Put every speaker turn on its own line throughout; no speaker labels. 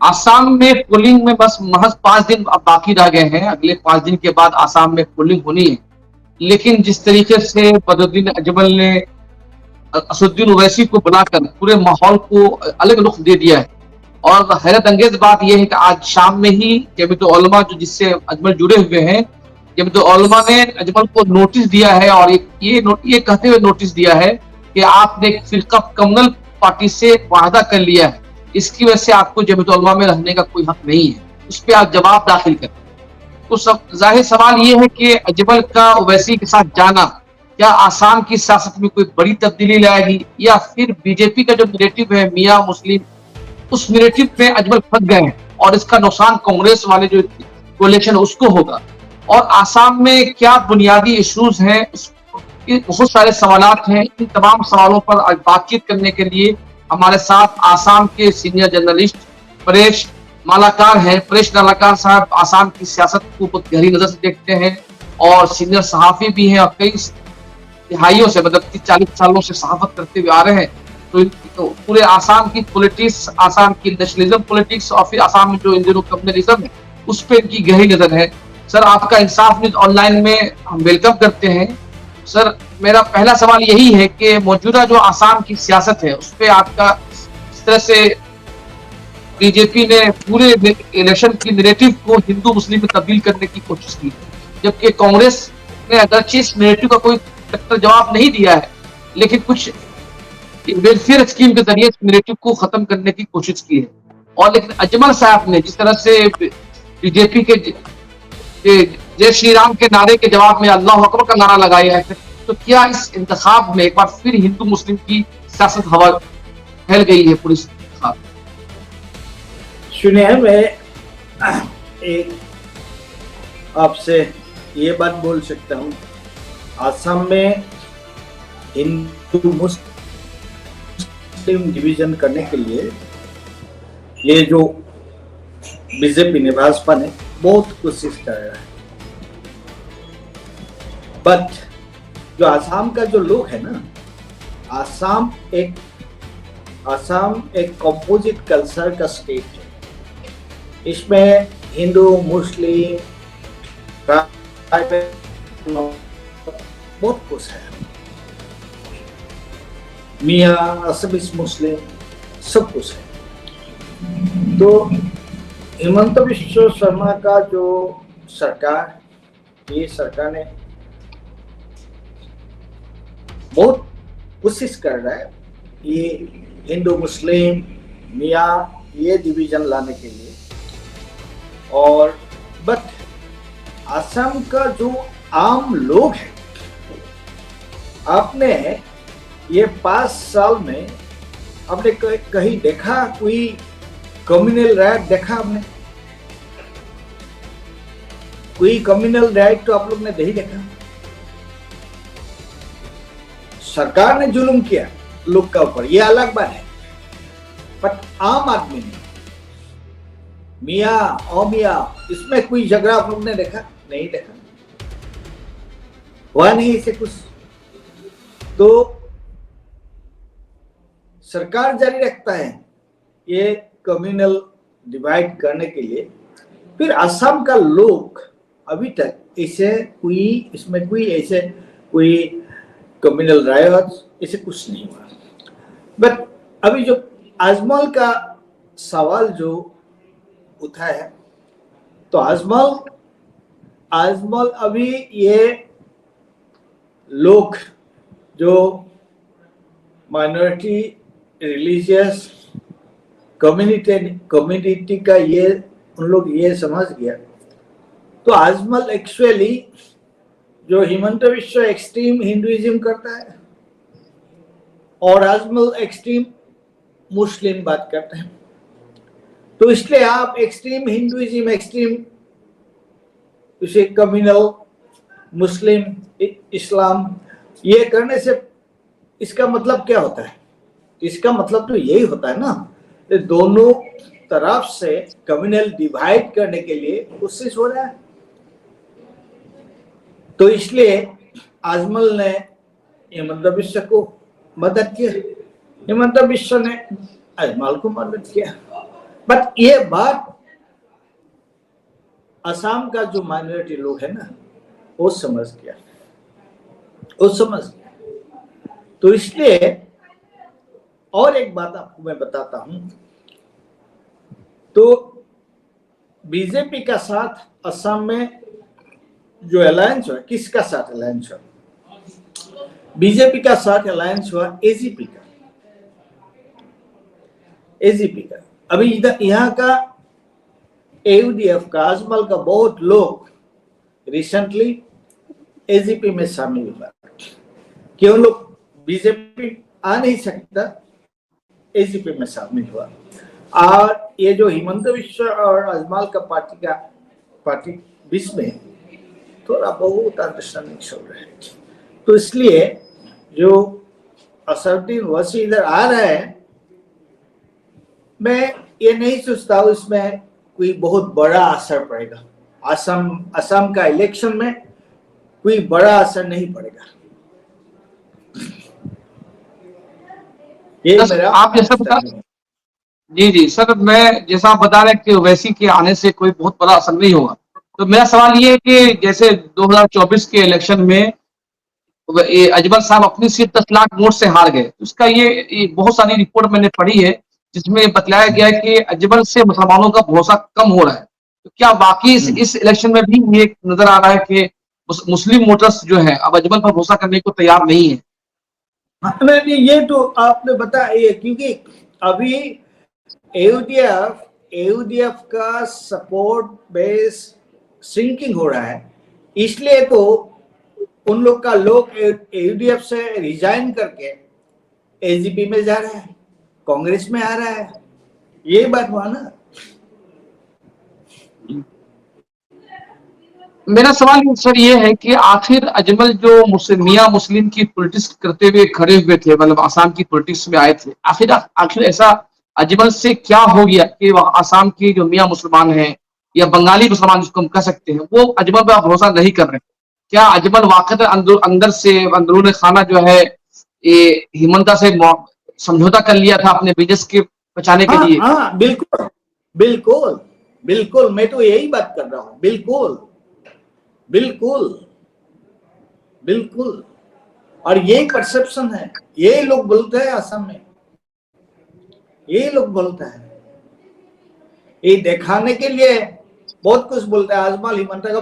आसाम में पोलिंग में बस महज 5 दिन अब बाकी रह गए हैं। अगले 5 दिन के बाद आसाम में पोलिंग होनी है। लेकिन जिस तरीके से बदरुद्दीन अजमल ने असदुद्दीन ओवैसी को बुलाकर पूरे माहौल को अलग रुख दे दिया है। और हैरत अंगेज बात यह है कि आज शाम में ही जमीयत उलमा जो जिससे अजमल जुड़े हुए हैं, जमीयत उलमा ने अजमल को नोटिस दिया है और ये कहते हुए नोटिस दिया है कि आपने एक फिरका कम्युनल पार्टी से वादा कर लिया है, इसकी वजह से आपको जमीयत उलमा में रहने का कोई हक नहीं है, उस पर आप जवाब दाखिल करें। तो जाहिर सवाल ये है कि अजमल का ओवैसी के साथ जाना क्या आसाम की सियासत में कोई बड़ी तब्दीली लाएगी, या फिर बीजेपी का जो नैरेटिव है मियां मुस्लिम, उस नैरेटिव में अजमल फंस गए हैं और इसका नुकसान कांग्रेस वाले जो कोalition है उसको होगा। और आसाम में क्या बुनियादी इश्यूज हैं, बहुत सारे सवालात हैं। इन तमाम सवालों पर आज बातचीत करने के लिए हमारे साथ आसाम के सीनियर जर्नलिस्ट परेश मालाकार हैं। परेश मालाकार साहब आसाम की सियासत को बहुत गहरी नजर से देखते हैं और सीनियर सहाफी भी हैं और कई दिहाइयों से मतलब 30-40 सालों से सहाफत करते हुए आ रहे हैं। तो पूरे आसाम की पॉलिटिक्स, आसाम की नेशनलिज्म पॉलिटिक्स और फिर आसाम में जो इन दिनों कम्युनलिज्म है उस पर इनकी गहरी नजर है। सर, आपका इंसाफ न्यूज ऑनलाइन में हम वेलकम करते हैं। सर, मेरा पहला सवाल यही है कि मौजूदा जो आसाम की सियासत है उस पर आपका, इस तरह से बीजेपी ने पूरे इलेक्शन की नैरेटिव को हिंदू मुस्लिम में तब्दील करने की कोशिश की, जबकि कांग्रेस ने अगरचे इस नैरेटिव का कोई जवाब नहीं दिया है, लेकिन कुछ वेलफेयर स्कीम के जरिए नैरेटिव को खत्म करने की कोशिश की है। और लेकिन अजमल साहब ने जिस तरह से बीजेपी के जय श्री राम के नारे के जवाब में अल्लाह अकबर का नारा लगाया है, तो क्या इस इंतखाब में एक बार फिर हिंदू मुस्लिम की सियासत हवा फैल गई है पूरी?
सुनिए, मैं एक आपसे ये बात बोल सकता हूँ, आसाम में हिंदू मुस्लिम डिवीजन करने के लिए ये जो बीजेपी ने, भाजपा ने बहुत कोशिश कर रहा है, बट जो आसाम का जो लोग है ना, आसाम एक कंपोजिट कल्चर का स्टेट है। इसमें हिंदू मुस्लिम बहुत कुछ है, मियाँ असमीज मुस्लिम सब कुछ है। तो हिमंत बिश्व शर्मा का जो सरकार, ये सरकार ने बहुत कोशिश कर रहा है ये हिंदू मुस्लिम मियाँ ये डिवीजन लाने के लिए। और बट असम का जो आम लोग है, आपने ये 5 साल में आपने कहीं देखा कोई कम्युनल राइट देखा? आपने कोई कम्युनल राइट तो आप लोग ने नहीं देखा। सरकार ने जुल्म किया लोग का ऊपर, ये अलग बात है, बट आम आदमी ने मियाँ और मियाँ इसमें कोई झगड़ा आप लोग ने देखा? नहीं देखा, हुआ नहीं इसे कुछ। तो सरकार जारी रखता है ये कम्युनल डिवाइड करने के लिए। फिर असम का लोग अभी तक इसे कोई, इसमें कोई ऐसे कोई कम्युनल राइट ऐसे कुछ नहीं हुआ। बट अभी जो अजमल का सवाल जो उठाया, तो अजमल अभी ये लोग जो माइनॉरिटी रिलीजियस कम्युनिटी का ये उन लोग ये समझ गया। तो अजमल एक्चुअली जो हिमंत बिश्व एक्सट्रीम हिंदुइज्म करता है और अजमल एक्सट्रीम मुस्लिम बात करते हैं। तो इसलिए आप एक्सट्रीम हिंदुइज्म, एक्सट्रीम उसे कम्युनल मुस्लिम इस्लाम ये करने से इसका मतलब क्या होता है? इसका मतलब तो यही होता है ना, दोनों तरफ से कम्युनल डिवाइड करने के लिए कोशिश हो रहा है। तो इसलिए अजमल ने हिमंत बिश्व को मदद किया, हिमंत बिश्व ने अजमल को मदद किया। बट ये बात असम का जो माइनॉरिटी लोग है ना, वो समझ गया, वो समझ गया। तो इसलिए और एक बात आपको मैं बताता हूं, तो बीजेपी का साथ असम में जो अलायंस हुआ, किसका साथ अलायंस हुआ? बीजेपी का साथ अलायंस हुआ एजीपी का, एजीपी का। अभी इधर यहाँ का एयूडीएफ का अजमल का बहुत लोग रिसेंटली एजीपी में शामिल हुआ, क्यों लोग बीजेपी आ नहीं सकता, एजीपी में शामिल हुआ। और ये जो हिमंत विश्व और अजमल का पार्टी बीच में थोड़ा बहुत अंडरस्टैंडिंग चल रहा है। तो इसलिए जो असदुद्दीन ओवैसी इधर आ रहा है, मैं ये नहीं सोचता हूँ इसमें कोई बहुत बड़ा असर पड़ेगा। असम का इलेक्शन में कोई बड़ा असर नहीं पड़ेगा, ये
सर
मेरा
आप जैसा बता,
अंडरस्टैंडिंग है।
जी जी सर, मैं जैसा आप बता रहे हैं कि ओवैसी के आने से कोई बहुत बड़ा असर नहीं होगा, तो मेरा सवाल ये है कि जैसे 2024 के इलेक्शन में ये अजमल साहब अपनी सीट 10 लाख वोट से हार गए, तो उसका ये बहुत सारी रिपोर्ट मैंने पढ़ी है जिसमें बतलाया गया है कि अजमल से मुसलमानों का भरोसा कम हो रहा है। तो क्या वाकई इस इलेक्शन में भी ये नजर आ रहा है कि मुस्लिम वोटर्स जो है अब अजमल पर भरोसा करने को तैयार नहीं है?
नहीं, ये तो आपने बताया, क्योंकि अभी एयूडीएफ का सपोर्ट बेस श्रिंकिंग हो रहा है, इसलिए तो उन लोग का लोग एयूडीएफ से रिजाइन करके एजीपी में जा रहा है, कांग्रेस में आ रहा है, ये बात हुआ ना।
मेरा सवाल सर ये है कि आखिर अजमल जो मियां मुस्लिम की पॉलिटिक्स करते हुए खड़े हुए थे, मतलब आसाम की पॉलिटिक्स में आए थे, आखिर आखिर ऐसा अजमल से क्या हो गया कि वह आसाम की जो मियां मुसलमान हैं या बंगाली मुसलमान जिसको हम कह सकते हैं, वो अजमल पर भरोसा नहीं कर रहे? क्या अजमल वाकई अंदर से अंदरून खाना जो है ये हिमंता से समझौता कर लिया था अपने बिजनेस के बचाने के
हाँ
लिए?
हाँ, बिल्कुल बिल्कुल बिल्कुल, मैं तो यही बात कर रहा हूँ, बिल्कुल बिल्कुल बिल्कुल। और यही परसेप्शन है, यही लोग बोलते हैं असम में, यही लोग बोलते हैं, ये दिखाने के लिए बहुत कुछ बोलते हैं। अजमल हिमंता के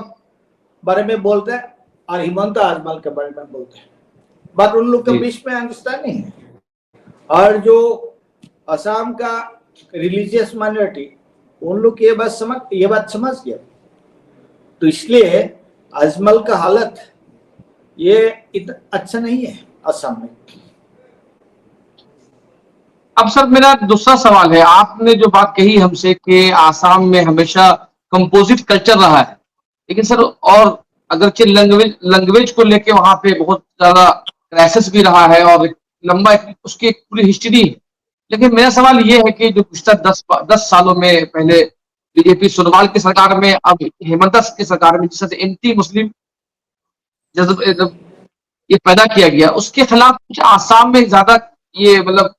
बारे में बोलते हैं और हिमंता अजमल के बारे में बोलते हैं, बट उन लोग के
जी
बीच में अंडरस्टैंडिंग है। और जो असम का रिलीजियस माइनॉरिटी, उन लोग ये बात समझ गया, तो इसलिए अजमल का हालत ये इतना अच्छा नहीं है असम में।
अब सर मेरा दूसरा सवाल है, आपने जो बात कही हमसे कि आसाम में हमेशा कंपोजिट कल्चर रहा है, लेकिन सर और अगरचे लैंग्वेज को लेके वहां पे बहुत ज्यादा क्राइसिस भी रहा है और लंबा उसकी एक पूरी हिस्ट्री है। लेकिन मेरा सवाल ये है कि जो पिछले 10 सालों में, पहले बीजेपी सोनोवाल की सरकार में, अब हेमंत की सरकार में, जिस तरह से एंटी मुस्लिम जब ये पैदा किया गया, उसके खिलाफ कुछ आसाम में ज्यादा ये मतलब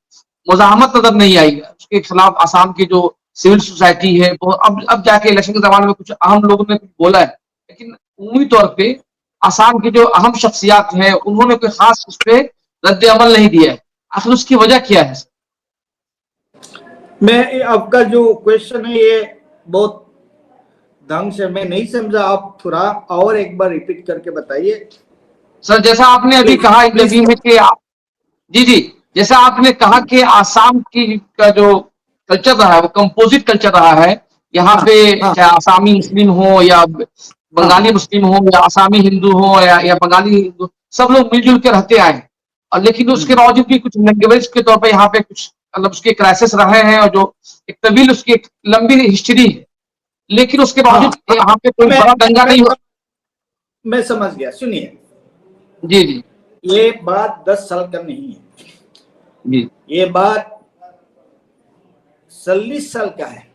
मुजाहमत नजर नहीं आई है। उसके खिलाफ आसाम की जो सिविल सोसाइटी है वो अब जाके इलेक्शन के जमाने में कुछ अहम लोगों ने कुछ बोला है, लेकिन उम्मीदी तौर पे आसाम की जो अहम शख्सियात हैं उन्होंने कोई खास उस पर रद्द अमल नहीं दिया है। आखिर उसकी वजह क्या है?
मैं आपका जो क्वेश्चन है ये बहुत ढंग से मैं नहीं समझा, आप थोड़ा और एक बार रिपीट करके बताइए
सर जैसा आपने अभी
प्लीज
कहा
प्लीज।
इंटरव्यू में कि जी जी, जैसा आपने कहा कि आसाम की का जो कल्चर रहा है वो कंपोजिट कल्चर रहा है। यहाँ
हाँ
पे
हाँ
चाहे आसामी मुस्लिम हो या
हाँ
बंगाली मुस्लिम हो या आसामी हिंदू हो या बंगाली हिंदू, सब लोग मिलजुल के रहते आए हैं। और लेकिन उसके बावजूद भी कुछ लैंग्वेज के तौर पे यहाँ पे कुछ मतलब उसके क्राइसिस रहे हैं, और जो एक तवील उसकी एक लंबी हिस्ट्री है, लेकिन उसके
हाँ
बावजूद यहाँ पे कोई
मैं
बड़ा दंगा
मैं
नहीं हो।
मैं समझ गया, सुनिए,
जी जी
ये बात 10 साल का नहीं है,
जी
ये बात 40 साल का है।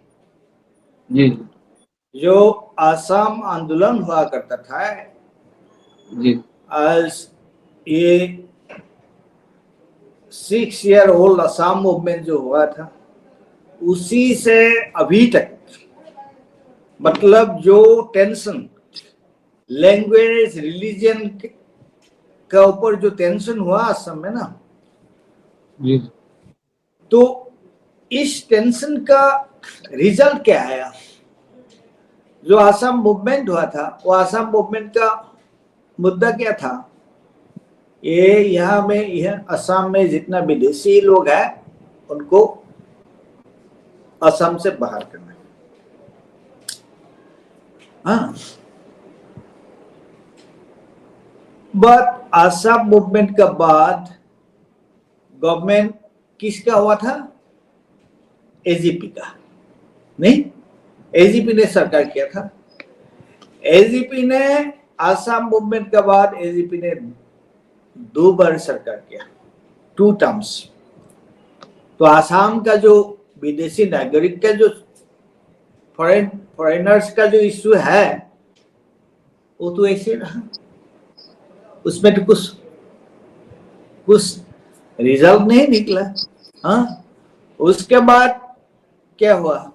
जी
जो आसाम आंदोलन हुआ करता था,
जी
आज ये 6 ईयर ओल्ड आसाम मूवमेंट जो हुआ था, उसी से अभी तक मतलब जो टेंशन लैंग्वेज रिलीजन का ऊपर जो टेंशन हुआ असम में ना,
जी
तो इस टेंशन का रिजल्ट क्या आया? जो आसाम मूवमेंट हुआ था, वो आसाम मूवमेंट का मुद्दा क्या था? ये यहाँ में यह असम में जितना विदेशी लोग हैं उनको असम से बाहर करना है। हाँ, बट आसाम मूवमेंट का बाद गवर्नमेंट किसका हुआ था? एजीपी का। नहीं, एजीपी ने सरकार किया था। एजीपी ने आसाम मूवमेंट के बाद एजीपी ने 2 बार सरकार किया, 2 टर्म्स। तो आसाम का जो विदेशी नागरिक का जो फॉरेनर्स का जो इश्यू है वो तो ऐसे रहा, उसमें तो कुछ रिजल्ट नहीं निकला। हाँ, उसके बाद क्या हुआ?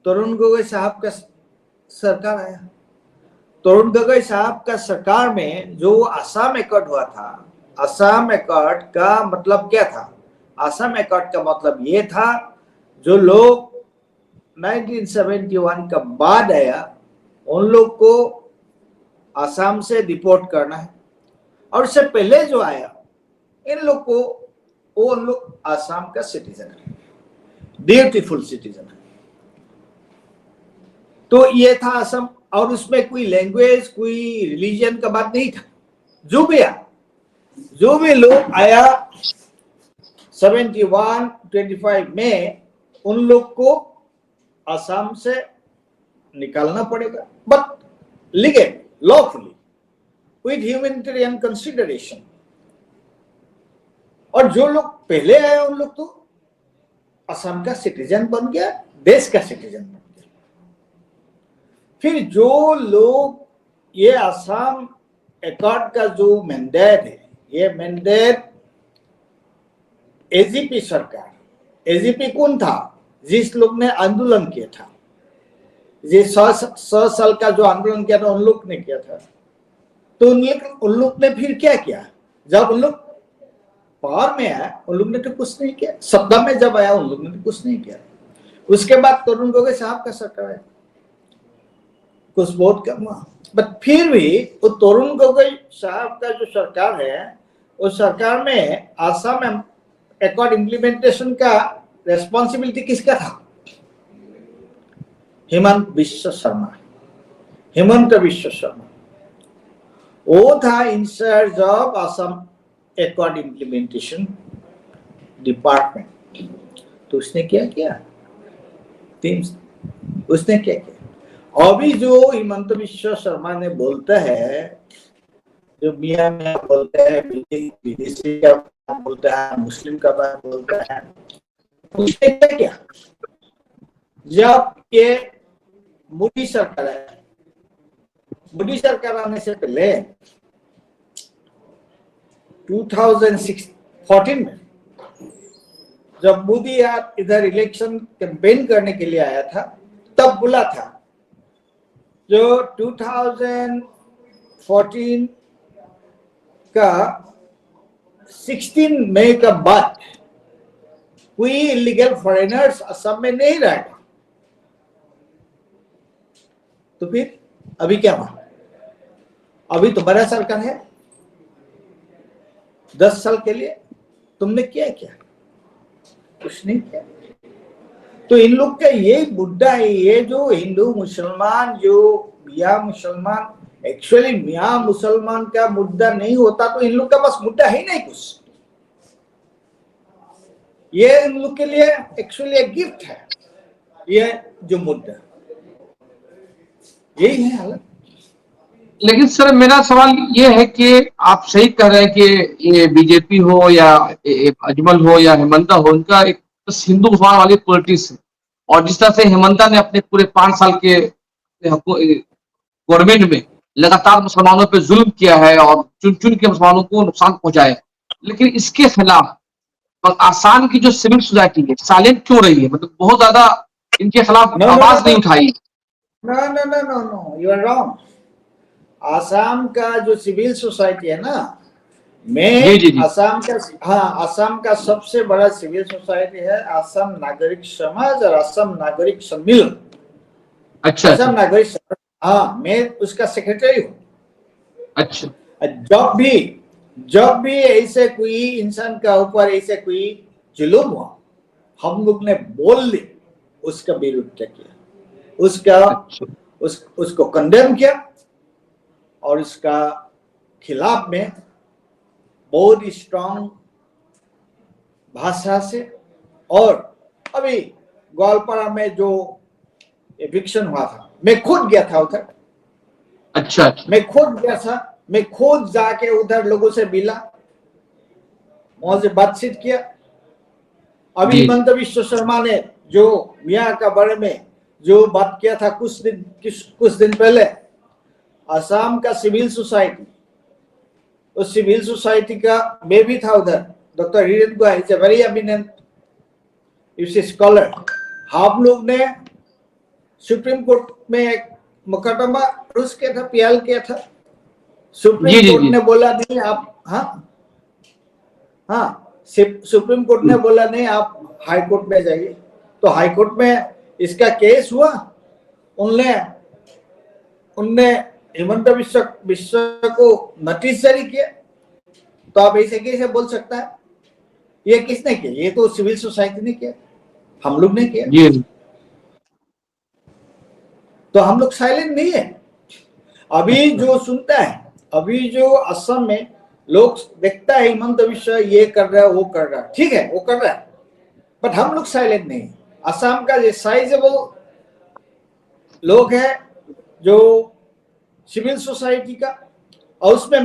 तरुण गोगोई साहब का सरकार आया। तरुण गोगोई साहब का सरकार में जो असम एकॉर्ड हुआ था, असम एकॉर्ड का मतलब क्या था? असम एकॉर्ड का मतलब ये था जो लोग 1971 का बाद आया उन लोग को असम से डिपोर्ट करना है, और उससे पहले जो आया इन लोग को वो लोग असम का सिटीजन है, ब्यूटीफुल सिटीजन है। तो ये था असम, और उसमें कोई लैंग्वेज कोई रिलीजन का बात नहीं था। जो भी लोग आया 71-25 में उन लोग को असम से निकालना पड़ेगा, but legal lawfully with humanitarian consideration. और जो लोग पहले आए उन लोग तो असम का सिटीजन बन गया, देश का सिटीजन बन गया। फिर जो लोग ये असम एकॉर्ड का जो मैंडेट है, ये मैंडेट एजीपी सरकार, एजीपी कौन था? जिस लोग ने आंदोलन किया था, ये 100 साल का जो आंदोलन किया था उन लोग ने किया था। तो उन लोग ने फिर क्या किया? जब उन लोग पावर में आया उन लोग ने तो कुछ नहीं किया, सत्ता में जब आया उन लोग ने तो कुछ नहीं किया। उसके बाद तरुण गोगोई साहब का सरकार आया, कुछ बहुत कम हुआ, बट फिर भी वो तरुण गोगोई साहब का जो सरकार है उस सरकार में असम एकॉर्ड इम्प्लीमेंटेशन का रेस्पॉन्सिबिलिटी किसका था? हेमंत बिश्व शर्मा। हेमंत बिश्व शर्मा वो था incharge of Assam accord implementation department. तो उसने क्या किया? उसने क्या किया? अभी जो हेमंत बिश्व शर्मा ने बोलता है, जो मियां बोलता है, विदेशी का बात बोलता है, मुस्लिम का बात बोलता है, उसने क्या किया? जब ये मोदी सरकार आया, मोदी सरकार आने से पहले 2014 में जब मोदी इधर इलेक्शन कैंपेन करने के लिए आया था, तब बोला था जो 2014 का 16 मई का बाद कोई इलीगल फॉरेनर्स असम में नहीं रहेगा। तो फिर अभी क्या हुआ? अभी तुम्हारा सरकार है 10 साल के लिए, तुमने क्या किया? कुछ नहीं किया। तो इन लोग का ये मुद्दा है, ये जो हिंदू मुसलमान जो मियां मुसलमान, एक्चुअली मियां मुसलमान का मुद्दा नहीं होता तो इन लोग का बस मुद्दा ही नहीं कुछ। ये इन लोग के लिए एक्चुअली एक गिफ्ट है, ये जो मुद्दा, यही है हालत।
लेकिन सर मेरा सवाल ये है कि आप सही कह रहे हैं कि ये बीजेपी हो या अजमल हो या हेमंता हो, उनका एक हिंदू मुसलमान वाली पॉलिटिक्स है। और जिस तरह से हेमंता ने अपने पूरे 5 साल के गवर्नमेंट में लगातार मुसलमानों पे जुल्म किया है और चुन चुन के मुसलमानों को नुकसान पहुंचाया है, लेकिन इसके खिलाफ और आसाम की जो सिविल सोसाइटी है साइलेंट क्यों रही है, मतलब बहुत ज्यादा इनके खिलाफ
नो नो नो
आवाज नहीं उठाई?
No no no no no, you are wrong. Assam का जो सिविल सोसाइटी है ना,
जी जी
में
जी।
आसाम का, हाँ, आसाम का सबसे बड़ा सिविल सोसाइटी है असम नागरिक समाज और असम नागरिक सम्मेलन।
अच्छा अच्छा।
असम नागरिक समाज, हाँ, मैं उसका सेक्रेटरी हूँ।
अच्छा।
जब भी ऐसे कोई इंसान का ऊपर ऐसे कोई जुल्म हुआ, हम लोग ने बोल दी, उसका विरोध किया, उसका
अच्छा।
उसको कंडेम किया और उसका खिलाफ में बहुत ही स्ट्रांग भाषा से। और अभी ग्वालपारा में जो एविक्शन हुआ था, मैं खुद गया था उधर,
अच्छा अच्छा।
मैं खुद गया था, मैं खुद जाके उधर लोगों से मिला, वहां से बातचीत किया। अभी
जी
हिमंत विश्व शर्मा ने जो मियाँ का बारे में जो बात किया था कुछ दिन पहले, असम का सिविल सोसाइटी, उस सिविल सोसाइटी का मैं भी था उधर। Doctor Hiren Guha is a very eminent scholar. हम लोग ने सुप्रीम कोर्ट में एक मुकदमा रुस किया था, पीएल किया था।
जी
सुप्रीम
जी
कोर्ट
जी।
ने बोला नहीं आप, हाँ हाँ, सुप्रीम कोर्ट ने बोला नहीं आप हाई कोर्ट में जाइए। तो हाई कोर्ट में इसका केस हुआ, उनने उनने हिमंत विश्व को नोटिस जारी किया। तो आप ऐसे कैसे बोल सकता है? ये किसने किया? ये तो सिविल सोसाइटी ने किया, हम लोग ने किया।
जी
तो हम लोग साइलेंट नहीं है। अभी जो सुनता है, अभी जो असम में लोग देखता है हिमंत विश्व ये कर रहा है वो कर रहा है, ठीक है वो कर रहा है, बट हम लोग साइलेंट नहीं। असम का ये साइजेबल लोग है जो सिविल सोसाइटी का, और उसमें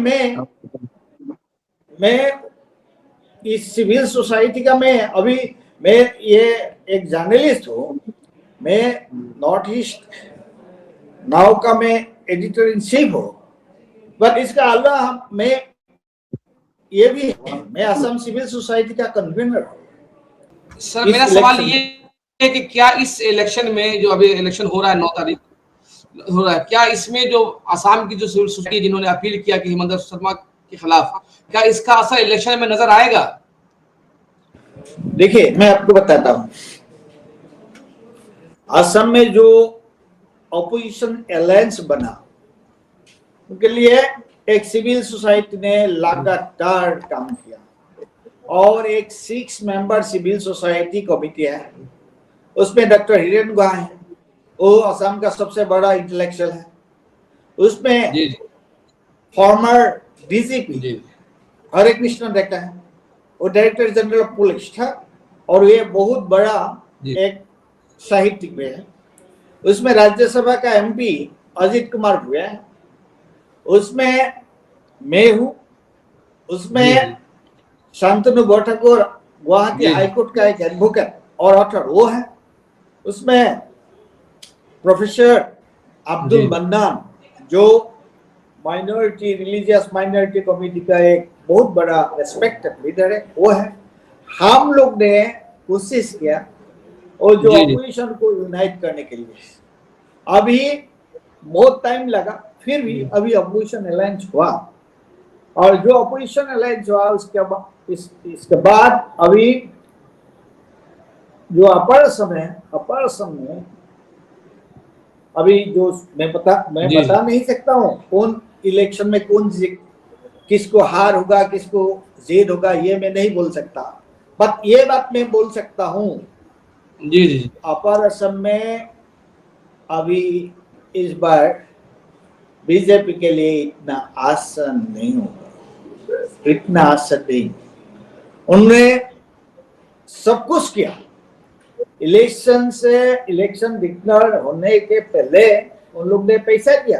मैं इस सिविल सोसाइटी का मैं ये एक जर्नलिस्ट हूँ। मैं नॉर्थ ईस्ट नाउ का मैं एडिटर इन चीफ हूँ, बट इसका अलावा मैं ये भी मैं असम सिविल सोसाइटी का कन्वीनर हूँ
सर
इस
मेरा सवाल
इलेक्शन
ये
में।
है कि क्या इस इलेक्शन में जो अभी इलेक्शन हो रहा है 9 तारीख हो रहा है, क्या इसमें जो आसाम की जो सिविल सोसाइटी जिन्होंने अपील किया कि हिमंत शर्मा के खिलाफ, क्या इसका असर इलेक्शन में नजर आएगा?
देखिए मैं आपको बताता हूँ, असम में जो ऑपोजिशन अलायंस बना, उनके लिए एक सिविल सोसाइटी ने लगातार काम किया, और एक 6 मेंबर सिविल सोसाइटी कमिटी है, उसमें डॉक्टर हिरेन गुहा है, वो असम का सबसे बड़ा इंटेलेक्चुअल है। उसमें
जी जी
फॉर्मर डीजीपी
जी
हरे कृष्ण देखता है, वो डायरेक्टर जनरल ऑफ पुलिस था, और ये बहुत बड़ा
जी
एक साहित्यिक भी है। उसमें राज्यसभा का एमपी अजित कुमार हुआ है, उसमें मैं हूँ,
जी
उसमें शांतनु ठाकुर गुवाहाटी
जी
हाईकोर्ट का एक एडवोकेट और ऑथर वो है, उसमें प्रोफेसर अब्दुल
जी
मन्नान जो माइनॉरिटी रिलीजियस माइनॉरिटी कमेटी का एक बहुत बड़ा रेस्पेक्टेड लीडर है, वो है। हम लोग ने कोशिश किया और जो
जी जी
अपोजिशन को यूनाइट करने के लिए, अभी बहुत टाइम लगा, फिर भी अभी अपोजिशन अलायंस हुआ, और जो अपोजिशन अलायंस हुआ इसके बाद अभी जो अपर असम है, अपर असम में अभी जो मैं
जी
बता नहीं सकता हूँ कौन इलेक्शन में कौन किसको हार होगा किसको जीत होगा, ये मैं नहीं बोल सकता, बट ये बात मैं बोल सकता हूँ,
जी जी
अपर असम में अभी इस बार बीजेपी के लिए इतना आसान नहीं होगा, इतना आसान नहीं। उन्होंने सब कुछ किया, इलेक्शन डिक्लेयर होने के पहले उन लोग ने पैसा दिया,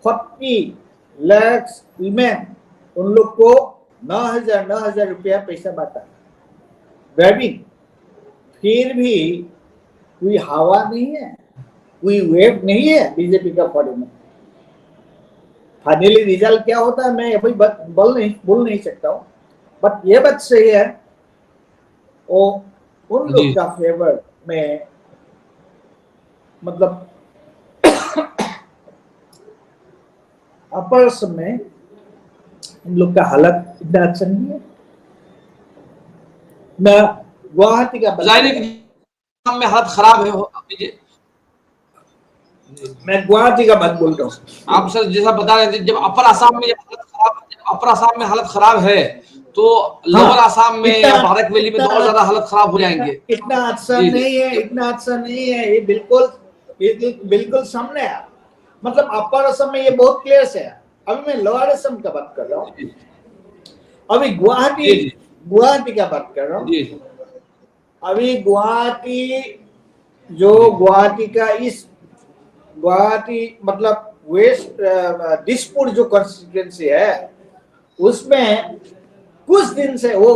40 लाख वीमेन, उन लोग को 9,000 रुपया पैसा बांटा, वेबिंग। फिर भी कोई हवा नहीं है, कोई वेव नहीं है बीजेपी का पार्टी में। फाइनली रिजल्ट क्या होता है मैं अभी बोल नहीं सकता हूँ, बट ये बात सही है वो उन
जी
लोग का फेवर में, मतलब अपर सम में इन लोग का हालत इतना अच्छा नहीं है। मैं गुवाहाटी का बात
जाहिर
कर
है
रहा हूँ,
कि में हालत खराब है जी
मैं गुवाहाटी का बात बोल रहा हूँ।
आप सर जैसा बता रहे थे, जब अपर आसाम में हालत खराब है तो लोअर
हाँ,
आसाम में
इतना
या बाराक वैली में तो और
इतना
ज्यादा हालत खराब हो
इतना
जाएंगे।
इतना अच्छा
जी जी
नहीं है, इतना अच्छा नहीं है। ये बिल्कुल सामने है। मतलब अपर असम में ये बहुत क्लियर से है। अभी मैं लोअर असम का बात कर रहा हूँ।
जी
अभी गुवाहाटी
जी
गुवाहाटी का बात कर रहा हूँ।
जी
अभी गुवाहाटी, जो गुवाहाटी का इस गुवाहाटी मतलब वेस्ट दिसपुर जो कॉन्स्टिट्यूएंसी है, उसमें कुछ दिन से वो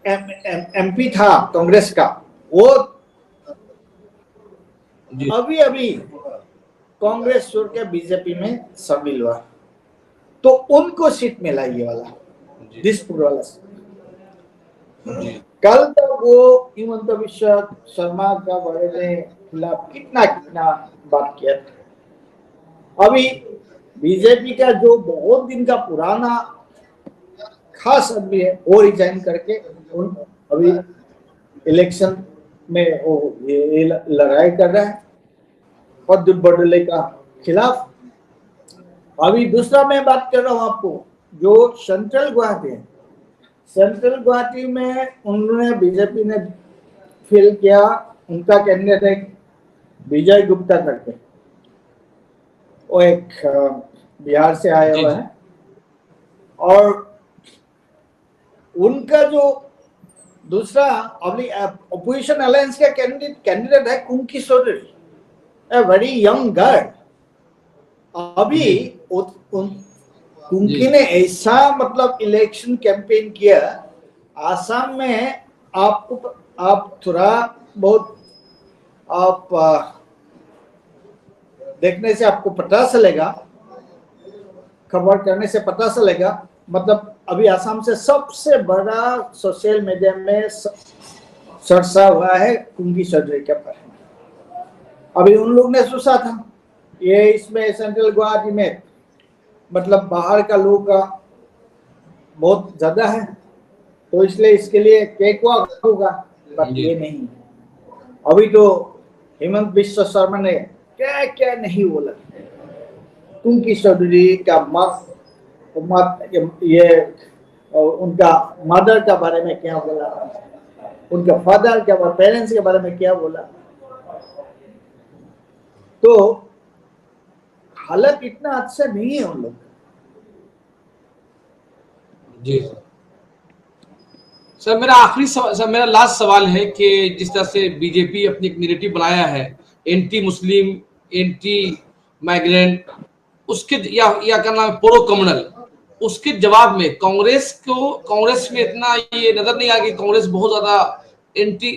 एमपी था कांग्रेस का, वो
जी
अभी अभी कांग्रेस छोड़ के बीजेपी में शामिल हुआ, तो उनको सीट मिला ये वाला
जी
दिसपुर वाला सीट।
जी
कल तक वो हिमंत विश्व शर्मा का बारे में खिलाफ कितना कितना बात किया था। अभी बीजेपी का जो बहुत दिन का पुराना खास आदमी है, वो रिजाइन करके उन अभी इलेक्शन में वो ये लड़ाई कर रहा है प्रद्युत बड़ोले का खिलाफ। अभी दूसरा मैं बात कर रहा हूँ आपको, जो सेंट्रल गुवाहाटी है, सेंट्रल गुवाहाटी में उन्होंने बीजेपी ने फिल किया उनका कैंडिडेट विजय गुप्ता करके, वो एक बिहार से आए
जी
हुए
जी
हैं। और उनका जो दूसरा अपोजिशन अलायंस का कैंडिडेट है Kunki Soren, a very young girl. अभी
जी
कुंकी
जी
ने ऐसा मतलब इलेक्शन कैंपेन किया आसाम में। आपको आप थोड़ा बहुत आप देखने से आपको पता चलेगा, खबर करने से पता चलेगा। मतलब अभी आसाम से सबसे बड़ा सोशल मीडिया में चर्चा हुआ है कुंकी चौधरी के बारे में। अभी उन लोग ने सोचा था ये इसमें सेंट्रल गुवाहाटी में मतलब बाहर का लोग का बहुत ज्यादा है, तो इसलिए इसके लिए केक वॉक होगा, बट
जी
ये नहीं। अभी तो हेमंत बिश्व शर्मा ने क्या क्या नहीं बोला। कुंकी चौधरी का मत ये उनका मदर का बारे में क्या बोला, उनके फादर के पेरेंट्स के बारे में क्या बोला। तो हालत इतना अच्छा नहीं है उन लोग।
जी सर मेरा सर मेरा लास्ट सवाल है कि जिस तरह से बीजेपी अपनी एक नैरेटिव बनाया है, एंटी मुस्लिम, एंटी माइग्रेंट, उसके या क्या नाम है, प्रो कम्युनल, उसके जवाब में कांग्रेस में इतना ये नजर नहीं आया कि कांग्रेस बहुत ज्यादा एंटी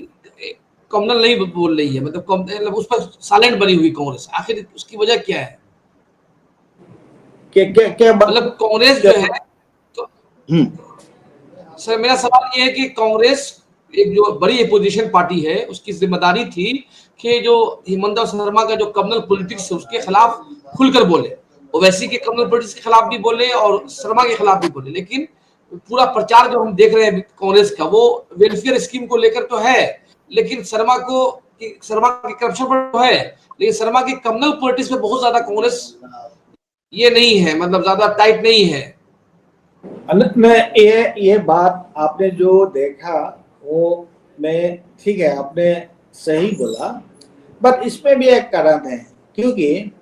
कम्युनल नहीं बोल रही है, मतलब उस पर साइलेंट बनी हुई कांग्रेस, आखिर उसकी वजह क्या है?
क्या
मतलब कांग्रेस
क्या
जो है तो
हम्म
सर मेरा सवाल ये है कि कांग्रेस एक जो बड़ी अपोजिशन पार्टी है, उसकी जिम्मेदारी थी कि जो हिमंता शर्मा का जो कम्युनल पॉलिटिक्स है उसके खिलाफ खुलकर बोले, ओवैसी के कम्युनल पॉलिटिक्स के खिलाफ भी बोले और शर्मा के खिलाफ भी बोले। लेकिन पूरा प्रचार जो हम देख रहे हैं कांग्रेस का, वो वेलफेयर स्कीम को लेकर तो है, लेकिन शर्मा के करप्शन पर तो है, लेकिन शर्मा की कम्युनल पॉलिटिक्स में बहुत ज्यादा कांग्रेस ये नहीं है, मतलब ज्यादा टाइट नहीं है।
अनंत में ये बात आपने जो देखा वो मैं ठीक है, आपने सही बोला, बट इसमें भी एक कारण है। क्योंकि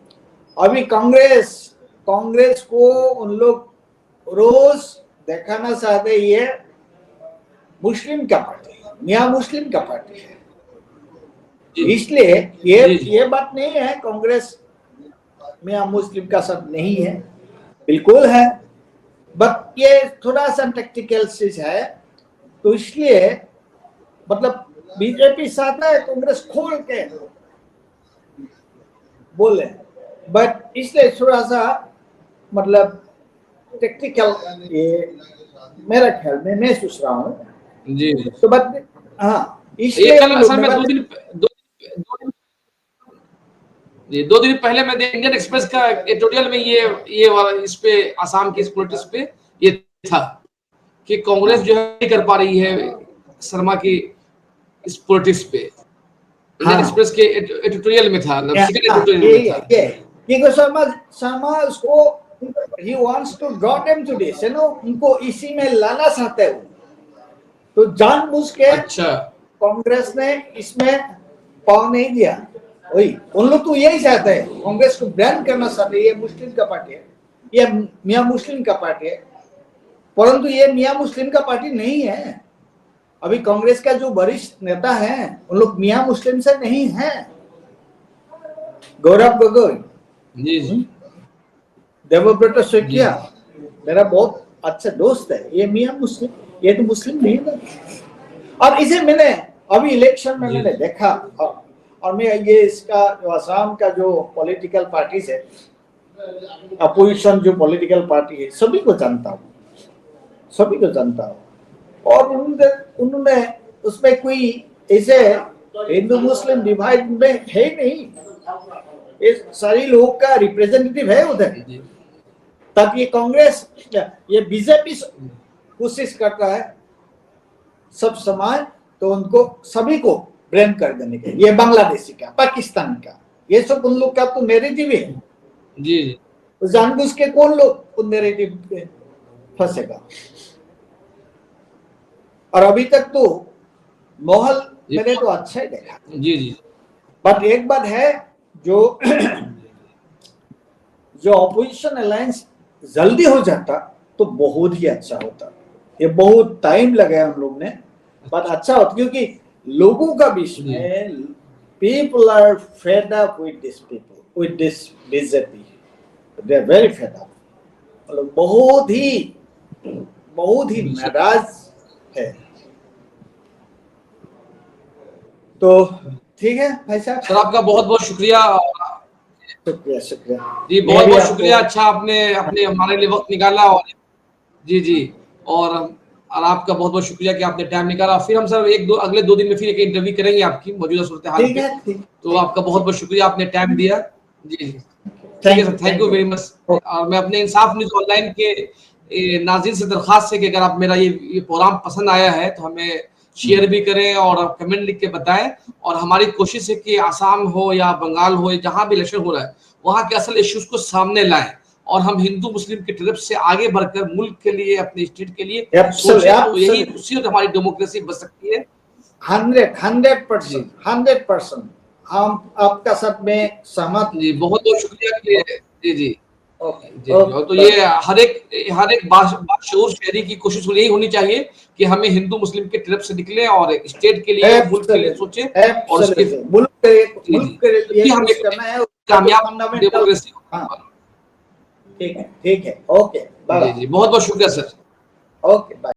अभी कांग्रेस कांग्रेस को उन लोग रोज दिखाना चाहते ये मुस्लिम का पार्टी है, मियाँ मुस्लिम का पार्टी है।
जी
इसलिए
जी जी
ये बात नहीं है कांग्रेस मियाँ मुस्लिम का साथ नहीं है, बिल्कुल है, बट ये थोड़ा सा टेक्निकल चीज है। तो इसलिए मतलब बीजेपी चाहता है कांग्रेस खोल के बोले, बट इसलिए थोड़ा सा मतलब टेक्निकल ये मेरा ख्याल में मैं सोच रहा हूँ।
जी
तो बट हाँ,
ये
इसलिए
कल
वो लोग
असल में
मेरा-
दो दिन पहले मैं इंडियन एक्सप्रेस का एडिटोरियल में ये वाला इस पे आसाम की इस पॉलिटिक्स पे ये था कि कांग्रेस जो है नहीं कर पा रही है शर्मा की इस पॉलिटिक्स पे। इंडियन
हाँ।
एक्सप्रेस के एडिटोरियल में था, मतलब सेकंड
हाँ,
एडिटोरियल में था।
ये क्योंकि शर्मा उसको he wants to draw them to this, उनको इसी में लाना चाहते हैं वो। तो जानबूझ के
अच्छा,
कांग्रेस ने इसमें पाव नहीं दिया। वही उन लोग तो यही चाहते हैं, कांग्रेस को बैन करना चाहते हैं। ये मुस्लिम का पार्टी है, ये मियां मुस्लिम का पार्टी है, परंतु ये मियां मुस्लिम का पार्टी नहीं है। अभी कांग्रेस का जो वरिष्ठ नेता है उन लोग मियां मुस्लिम से नहीं है। गौरव गोगोई,
जी जी
देवव्रत शइकिया मेरा बहुत अच्छा दोस्त है, ये मियां मुस्लिम, ये तो मुस्लिम नहीं है। और इसे मैंने अभी इलेक्शन में
जी।
मैंने देखा, और मैं ये इसका जो असम का जो पॉलिटिकल पार्टी है, अपोजिशन जो पॉलिटिकल पार्टी है, सभी को जानता हूँ, सभी को जानता हूँ। और उन्होंने उसमें कोई ऐसे हिंदू मुस्लिम डिवाइड में है नहीं, ये सारी लोगों का रिप्रेजेंटेटिव है उधर।
जी
तब ये कांग्रेस, ये बीजेपी कोशिश करता है सब समाज, तो उनको सभी को ब्लेम कर देने के। ये बांग्लादेशी का, पाकिस्तान का, ये सब उन लोग का तो नैरेटिव है।
जी जी
तो जानबूझ के कौन लोग उन नैरेटिव पे फंसेगा। और अभी तक तो माहौल मैंने तो अच्छा ही देखा।
जी जी
बट एक बात है, जो जो ऑपोजिशन अलायंस जल्दी हो जाता तो बहुत ही अच्छा होता। ये बहुत टाइम लगा हम लोग ने, बट अच्छा होता, क्योंकि लोगों का बीच में people are fed up with this people, with this BJP, they are very fed up. मतलब बहुत ही नाराज है। तो ठीक है भाई साहब,
सर, आपका बहुत बहुत शुक्रिया।
शुक्रिया शुक्रिया
जी बहुत बहुत शुक्रिया। अच्छा, आपने अपने हमारे लिए वक्त निकाला। और जी जी और आपका बहुत बहुत शुक्रिया कि आपने टाइम निकाला। फिर हम सर अगले 2 दिन में फिर एक इंटरव्यू करेंगे आपकी मौजूदा सूरत हाल
ठीक
पे।
है, ठीक।
तो आपका बहुत बहुत शुक्रिया, आपने टाइम दिया। जी जी ठीक है sir, thank you very much. और मैं अपने इंसाफ न्यूज ऑनलाइन के नाज़रीन से दरख्वास्त है कि अगर आप मेरा ये प्रोग्राम पसंद आया है तो हमें शेयर भी करें और कमेंट लिख के बताएं। और हमारी कोशिश है कि आसाम हो या बंगाल हो, जहां भी इलेक्शन हो रहा है, वहां के असल इश्यूज को सामने लाएं और हम हिंदू मुस्लिम की तरफ से आगे बढ़कर मुल्क के लिए, अपने स्टेट के लिए सोचें। तो यही उसी वक्त हमारी डेमोक्रेसी बच सकती है।
100% हम आपका साथ में सहमत।
जी बहुत बहुत शुक्रिया कि जी जी
ओके
जी और तो ये हर एक बाशऊर शहरी की कोशिश यही होनी चाहिए कि हमें हिंदू मुस्लिम की तरफ से निकले और स्टेट के लिए, मुल्क के लिए सोचें और उसके
मुल्क के लिए
हम
कुछ करना है,
कामयाब
फंडामेंटल।
डेमोक्रेसी।
हाँ, ठीक है, ओके,
जी
बाय।
जी बहुत बहुत शुक्रिया सर।
Okay, bye.